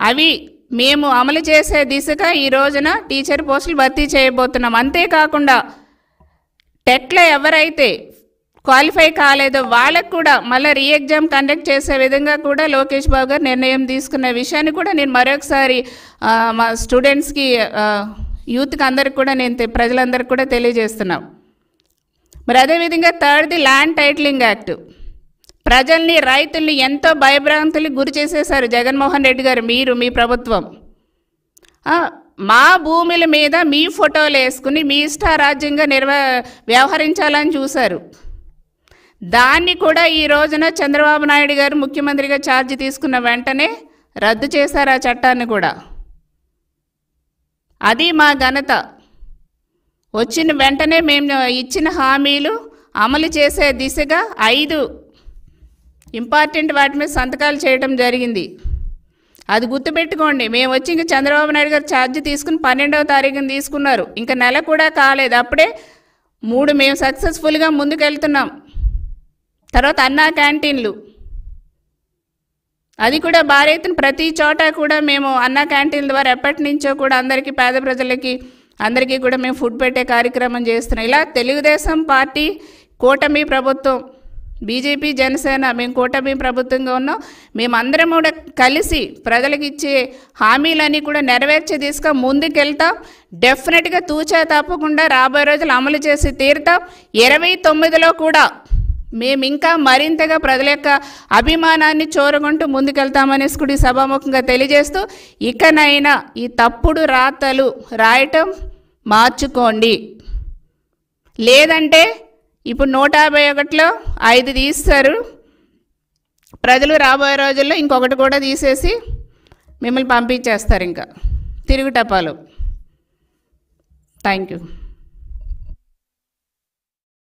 అవి మేము అమలు చేసే దిశగా ఈ రోజున టీచర్ పోస్టులు భర్తీ చేయబోతున్నాం. అంతేకాకుండా టెట్లో ఎవరైతే క్వాలిఫై కాలేదో వాళ్ళకు కూడా మళ్ళీ రీ ఎగ్జామ్ కండక్ట్ చేసే విధంగా కూడా లోకేష్ బాబు గారు నిర్ణయం తీసుకున్న విషయాన్ని కూడా నేను మరొకసారి మా స్టూడెంట్స్కి, యూత్కి అందరికి కూడా నేను ప్రజలందరికీ కూడా తెలియజేస్తున్నాం. మరి అదేవిధంగా థర్డ్ది ల్యాండ్ టైటిలింగ్ యాక్ట్. ప్రజల్ని, రైతుల్ని ఎంతో భయభ్రాంతులకు గురి చేసేశారు జగన్మోహన్ రెడ్డి గారు, మీ ప్రభుత్వం. మా భూముల మీద మీ ఫోటోలు వేసుకుని మీ ఇష్టారాజ్యంగా వ్యవహరించాలని చూశారు. దాన్ని కూడా ఈ రోజున చంద్రబాబు నాయుడు గారు ముఖ్యమంత్రిగా ఛార్జ్ తీసుకున్న వెంటనే రద్దు చేశారు ఆ చట్టాన్ని కూడా. అది మా ఘనత. వచ్చిన వెంటనే మేము ఇచ్చిన హామీలు అమలు చేసే దిశగా 5 ఇంపార్టెంట్ వాటి మీద సంతకాలు చేయడం జరిగింది. అది గుర్తుపెట్టుకోండి. మేము వచ్చి ఇంకా చంద్రబాబు నాయుడు గారు ఛార్జ్ తీసుకుని 12వ తారీఖున తీసుకున్నారు. ఇంకా నెల కూడా కాలేదు, అప్పుడే 3 మేము సక్సెస్ఫుల్గా ముందుకెళ్తున్నాం. తర్వాత అన్నా క్యాంటీన్లు, అది కూడా భారీ ఎత్తున ప్రతి చోట కూడా మేము అన్నా క్యాంటీన్ల ద్వారా ఎప్పటి నుంచో కూడా అందరికీ, పేద ప్రజలకి అందరికీ కూడా మేము ఫుడ్ పెట్టే కార్యక్రమం చేస్తున్నాం. ఇలా తెలుగుదేశం పార్టీ కూటమి ప్రభుత్వం, బీజేపీ, జనసేన, మేము కూటమి ప్రభుత్వంగా ఉన్నాం. మేమందరం కూడా కలిసి ప్రజలకు ఇచ్చే హామీలన్నీ కూడా నెరవేర్చే దిశగా ముందుకెళ్తాం. డెఫినెట్గా తూచా తప్పకుండా రాబోయే రోజులు అమలు చేసి తీరుతాం. 29లో కూడా మేము ఇంకా మరింతగా ప్రజల యొక్క అభిమానాన్ని చూరగొంటూ ముందుకెళ్తామనేసి కూడా సభాముఖంగా తెలియజేస్తూ, ఇకనైనా ఈ తప్పుడు రాతలు రాయటం మార్చుకోండి. లేదంటే ఇప్పుడు 151లో 5 తీస్తారు. ప్రజలు రాబోయే రోజుల్లో ఇంకొకటి కూడా తీసేసి మిమ్మల్ని పంపించేస్తారు ఇంకా తిరుగుటపాలు. Thank you.